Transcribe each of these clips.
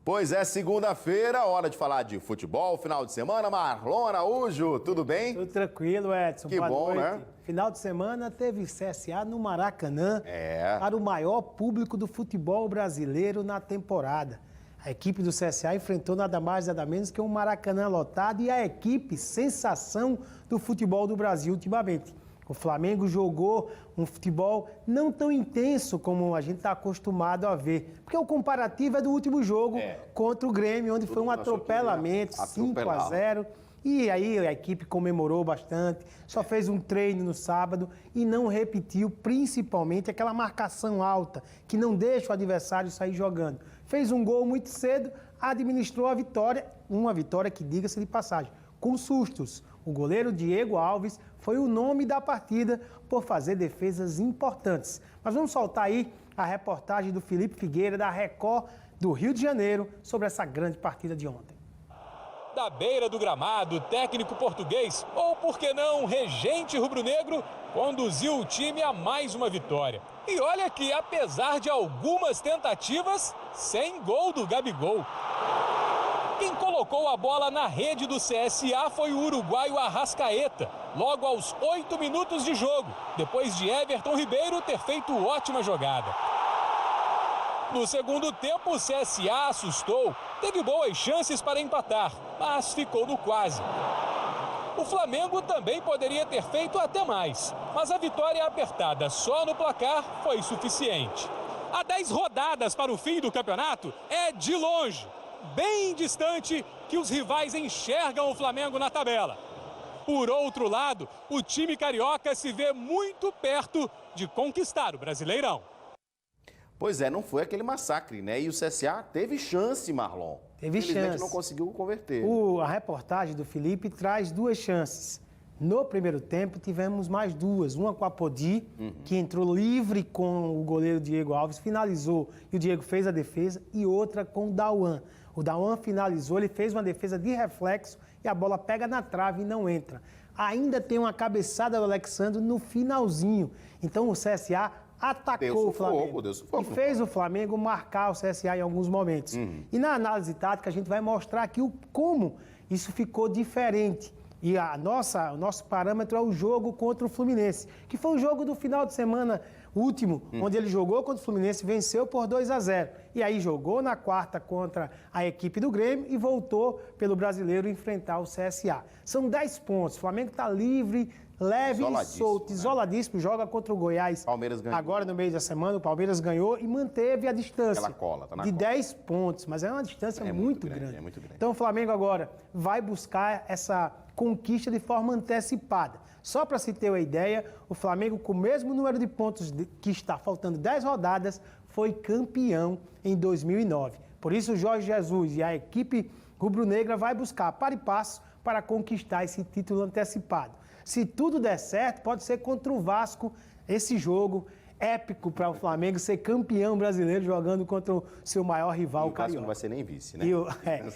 Pois é, segunda-feira, hora de falar de futebol, final de semana. Marlon Araújo, tudo bem? Tudo tranquilo, Edson. Que boa bom, noite. né? Final de semana teve CSA no Maracanã para o maior público do futebol brasileiro na temporada. A equipe do CSA enfrentou nada mais nada menos que um Maracanã lotado e a equipe sensação do futebol do Brasil ultimamente. O Flamengo jogou um futebol não tão intenso como a gente está acostumado a ver. Porque o comparativo é do último jogo contra o Grêmio, onde foi um atropelamento, 5-0. E aí a equipe comemorou bastante, só fez um treino no sábado e não repetiu principalmente aquela marcação alta, que não deixa o adversário sair jogando. Fez um gol muito cedo, administrou a vitória, uma vitória que, diga-se de passagem, com sustos. O goleiro Diego Alves foi o nome da partida por fazer defesas importantes. Mas vamos soltar aí a reportagem do Felipe Figueira, da Record do Rio de Janeiro, sobre essa grande partida de ontem. Da beira do gramado, o técnico português, ou por que não, regente rubro-negro, conduziu o time a mais uma vitória. E olha que, apesar de algumas tentativas, sem gol do Gabigol. Quem colocou a bola na rede do CSA foi o uruguaio Arrascaeta, logo aos 8 minutos de jogo, depois de Everton Ribeiro ter feito ótima jogada. No segundo tempo, o CSA assustou, teve boas chances para empatar, mas ficou no quase. O Flamengo também poderia ter feito até mais, mas a vitória apertada só no placar foi suficiente. Há 10 rodadas para o fim do campeonato, é de longe, bem distante, que os rivais enxergam o Flamengo na tabela. Por outro lado, o time carioca se vê muito perto de conquistar o Brasileirão. Pois é, não foi aquele massacre, né? E o CSA teve chance, Marlon. Teve chance. Não conseguiu converter. A reportagem do Felipe traz duas chances. No primeiro tempo, tivemos mais duas. Uma com a Podi, que entrou livre com o goleiro Diego Alves, finalizou e o Diego fez a defesa. E outra com o Dauan. O Dauan finalizou, ele fez uma defesa de reflexo e a bola pega na trave e não entra. Ainda tem uma cabeçada do Alexandre no finalzinho. Então o CSA atacou o Flamengo e fez o Flamengo marcar o CSA em alguns momentos. E na análise tática a gente vai mostrar aqui como isso ficou diferente. E o nosso parâmetro é o jogo contra o Fluminense, que foi o jogo do final de semana último, onde ele jogou contra o Fluminense, venceu por 2-0. E aí jogou na quarta contra a equipe do Grêmio e voltou pelo Brasileiro enfrentar o CSA. São 10 pontos, o Flamengo está livre, leve e solto, isoladíssimo, joga contra o Goiás. Palmeiras ganhou. Agora, no meio da semana, o Palmeiras ganhou e manteve a distância de 10 pontos, mas é uma distância muito grande. É muito grande. Então, o Flamengo agora vai buscar essa conquista de forma antecipada. Só para se ter uma ideia, o Flamengo, com o mesmo número de pontos que está faltando 10 rodadas, foi campeão em 2009. Por isso, o Jorge Jesus e a equipe rubro-negra vai buscar para e passo para conquistar esse título antecipado. Se tudo der certo, pode ser contra o Vasco esse jogo épico para o Flamengo ser campeão brasileiro jogando contra o seu maior rival, o Carioca. Não vai ser nem vice, né?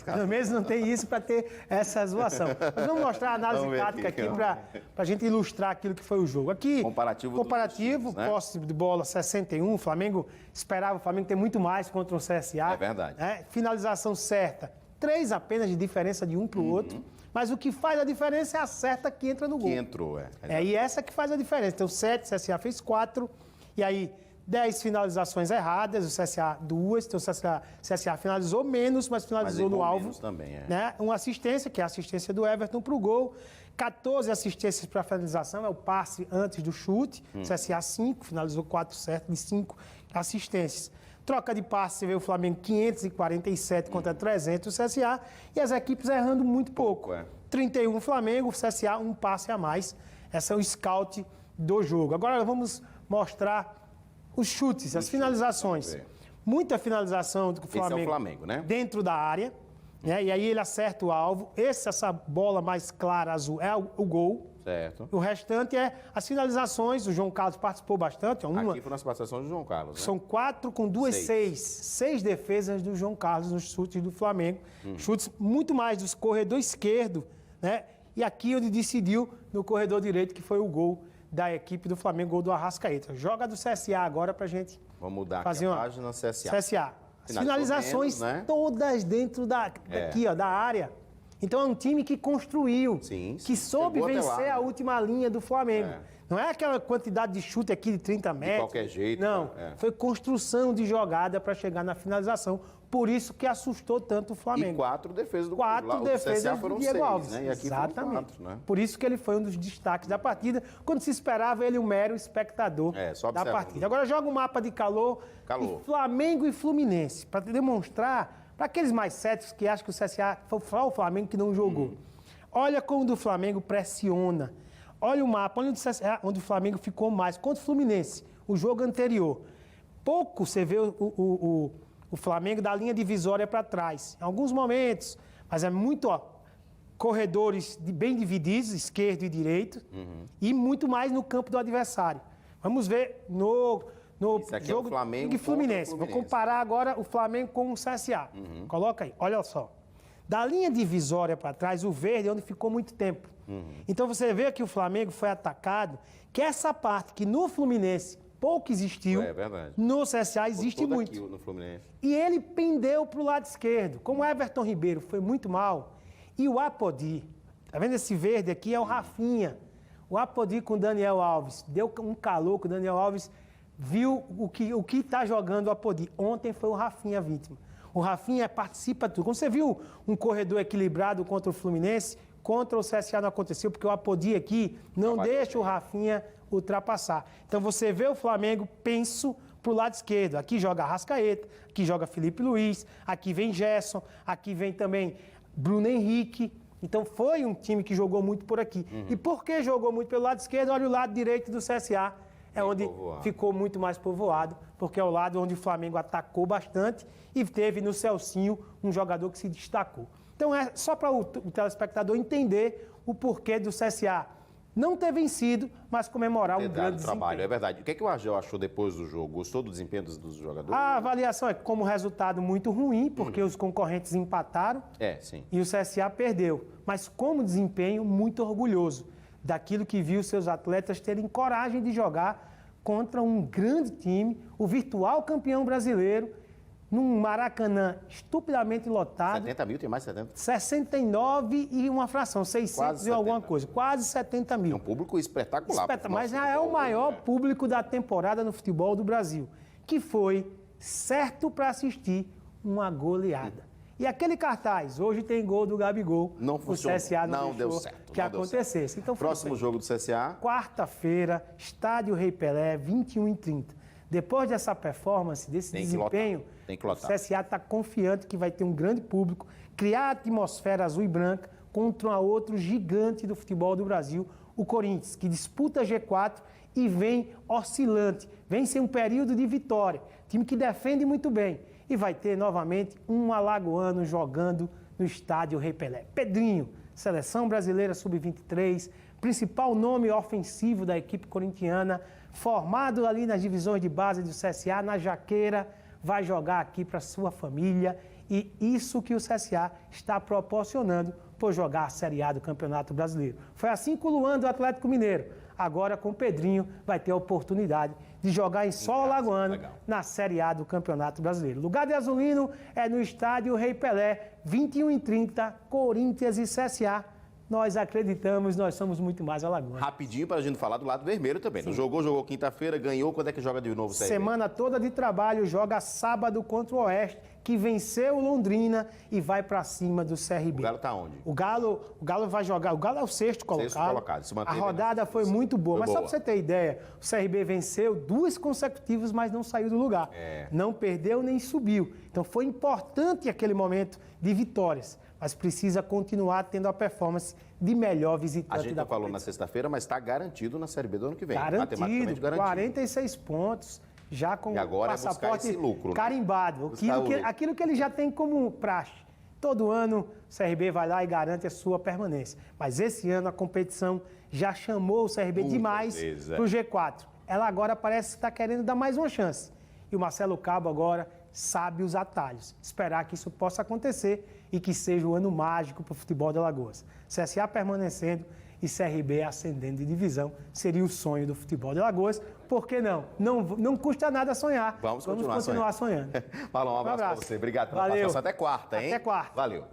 Pelo menos não tem isso para ter essa zoação. Mas vamos mostrar a análise tática aqui para a gente ilustrar aquilo que foi o jogo. Aqui, comparativo, times, né? Posse de bola 61, o Flamengo esperava o Flamengo ter muito mais contra o CSA. É verdade. Finalização certa, 3 apenas de diferença de um para o outro. Mas o que faz a diferença é a certa que entra no gol. Que entrou, E essa que faz a diferença. Então, 7, o CSA fez 4. E aí, 10 finalizações erradas, o CSA 2. Então, o CSA finalizou menos, mas finalizou no alvo. Também, né? Uma assistência, que é a assistência do Everton para o gol. 14 assistências para a finalização, é o passe antes do chute. O CSA 5, finalizou 4 certos de 5 assistências. Troca de passe, você vê o Flamengo 547 contra 300 o CSA. E as equipes errando muito pouco. 31 o Flamengo, o CSA um passe a mais. Esse é o scout do jogo. Agora vamos mostrar os chutes, as finalizações. Muita finalização do Flamengo, esse é o Flamengo, né? Dentro da área. Né? E aí ele acerta o alvo. Essa bola mais clara, azul, é o gol. Certo. O restante é as finalizações. O João Carlos participou bastante. Aqui foi nas participações do João Carlos, né? São 4 com 2, 6 defesas do João Carlos nos chutes do Flamengo. Chutes muito mais dos corredor esquerdo, né? E aqui onde decidiu no corredor direito, que foi o gol da equipe do Flamengo, gol do Arrascaeta. Joga do CSA agora pra gente Vamos mudar fazer aqui a página CSA. CSA. finalizações menos, né? Todas dentro daqui, ó, da área. Então é um time que construiu, que soube vencer a última linha do Flamengo. Não é aquela quantidade de chute aqui de 30 metros. De qualquer jeito. Não, foi construção de jogada para chegar na finalização. Por isso que assustou tanto o Flamengo. E 4 defesas do Quatro defesas do Diego Alves. Né? E aqui exatamente. 4, né? Por isso que ele foi um dos destaques da partida, quando se esperava ele um mero espectador da partida. Agora joga um mapa de calor. De Flamengo e Fluminense, para demonstrar, para aqueles mais céticos que acham que o CSA foi o Flamengo que não jogou. Olha como o do Flamengo pressiona. Olha o mapa, olha onde o Flamengo ficou mais. Contra o Fluminense, o jogo anterior. Pouco você vê o Flamengo da linha divisória para trás. Em alguns momentos, mas é muito, corredores bem divididos, esquerdo e direito, e muito mais no campo do adversário. Vamos ver no jogo do Fluminense. Vou comparar agora o Flamengo com o CSA. Coloca aí, olha só. Da linha divisória para trás, o verde é onde ficou muito tempo. Então você vê que o Flamengo foi atacado, que essa parte que no Fluminense pouco existiu, no CSA existe muito. Aqui, no Fluminense. E ele pendeu para o lado esquerdo. Como o Everton Ribeiro foi muito mal, e o Apodi, tá vendo esse verde aqui? É o Rafinha. O Apodi com o Daniel Alves. Deu um calor que o Daniel Alves viu o que está jogando o Apodi. Ontem foi o Rafinha a vítima. O Rafinha participa de tudo. Quando você viu um corredor equilibrado contra o Fluminense, contra o CSA não aconteceu, porque o Apodi aqui não deixa o Rafinha ultrapassar. Então você vê o Flamengo, penso, para o lado esquerdo. Aqui joga Arrascaeta, aqui joga Felipe Luiz, aqui vem Gerson, aqui vem também Bruno Henrique. Então foi um time que jogou muito por aqui. E por que jogou muito pelo lado esquerdo? Olha o lado direito do CSA. É onde ficou muito mais povoado, porque é o lado onde o Flamengo atacou bastante e teve no Celcinho um jogador que se destacou. Então é só para o telespectador entender o porquê do CSA não ter vencido, mas comemorar um grande trabalho. É verdade. O que é que o Argel achou depois do jogo? Gostou do desempenho dos jogadores? A avaliação é como resultado muito ruim, porque os concorrentes empataram e o CSA perdeu. Mas como desempenho, muito orgulhoso daquilo que viu seus atletas terem coragem de jogar contra um grande time, o virtual campeão brasileiro, num Maracanã estupidamente lotado. 70 mil, tem mais de 70? 69 e uma fração, 600 e alguma coisa, quase 70 mil. É um público espetacular. Mas já é o maior público da temporada no futebol do Brasil, que foi certo para assistir uma goleada. E aquele cartaz, hoje tem gol do Gabigol, não funcionou. O CSA não deu certo, que acontecesse. Então, próximo jogo do CSA? Quarta-feira, Estádio Rei Pelé, 21h30. Depois dessa performance, desse desempenho, o CSA está confiante que vai ter um grande público, criar a atmosfera azul e branca contra um outro gigante do futebol do Brasil, o Corinthians, que disputa G4 e vem oscilante, vem sem um período de vitória, time que defende muito bem. E vai ter novamente um alagoano jogando no Estádio Rei Pelé. Pedrinho, Seleção Brasileira Sub-23, principal nome ofensivo da equipe corintiana, formado ali nas divisões de base do CSA, na Jaqueira, vai jogar aqui para sua família. E isso que o CSA está proporcionando por jogar a Série A do Campeonato Brasileiro. Foi assim com o Luan do Atlético Mineiro. Agora com o Pedrinho vai ter a oportunidade de jogar em solo alagoano na Série A do Campeonato Brasileiro. Lugar de azulino é no Estádio Rei Pelé, 21h30, Corinthians e CSA. Nós acreditamos, nós somos muito mais alagoanos. Rapidinho para a gente falar do lado vermelho também. Não jogou quinta-feira, ganhou. Quando é que joga de novo? Semana toda de trabalho, joga sábado contra o Oeste, que venceu o Londrina e vai para cima do CRB. O Galo está onde? O Galo vai jogar, o Galo é o sexto colocado. A rodada foi muito boa, mas só para você ter ideia, o CRB venceu 2 consecutivas, mas não saiu do lugar. Não perdeu nem subiu. Então foi importante aquele momento de vitórias. Mas precisa continuar tendo a performance de melhor visitante da competição. A gente falou na sexta-feira, mas está garantido na Série B do ano que vem. Garantido, 46 pontos, já com o passaporte lucro, carimbado. Aquilo que ele já tem como praxe. Todo ano o CRB vai lá e garante a sua permanência. Mas esse ano a competição já chamou o CRB demais para o G4. Ela agora parece estar querendo dar mais uma chance. E o Marcelo Cabo agora sabe os atalhos. Esperar que isso possa acontecer e que seja o ano mágico para o futebol de Alagoas. CSA permanecendo e CRB ascendendo de divisão. Seria o sonho do futebol de Alagoas. Por que não? Não custa nada sonhar. Vamos continuar sonhando. Marlon, um abraço para você. Obrigado pela participação. Até quarta, hein? Até quarta. Valeu.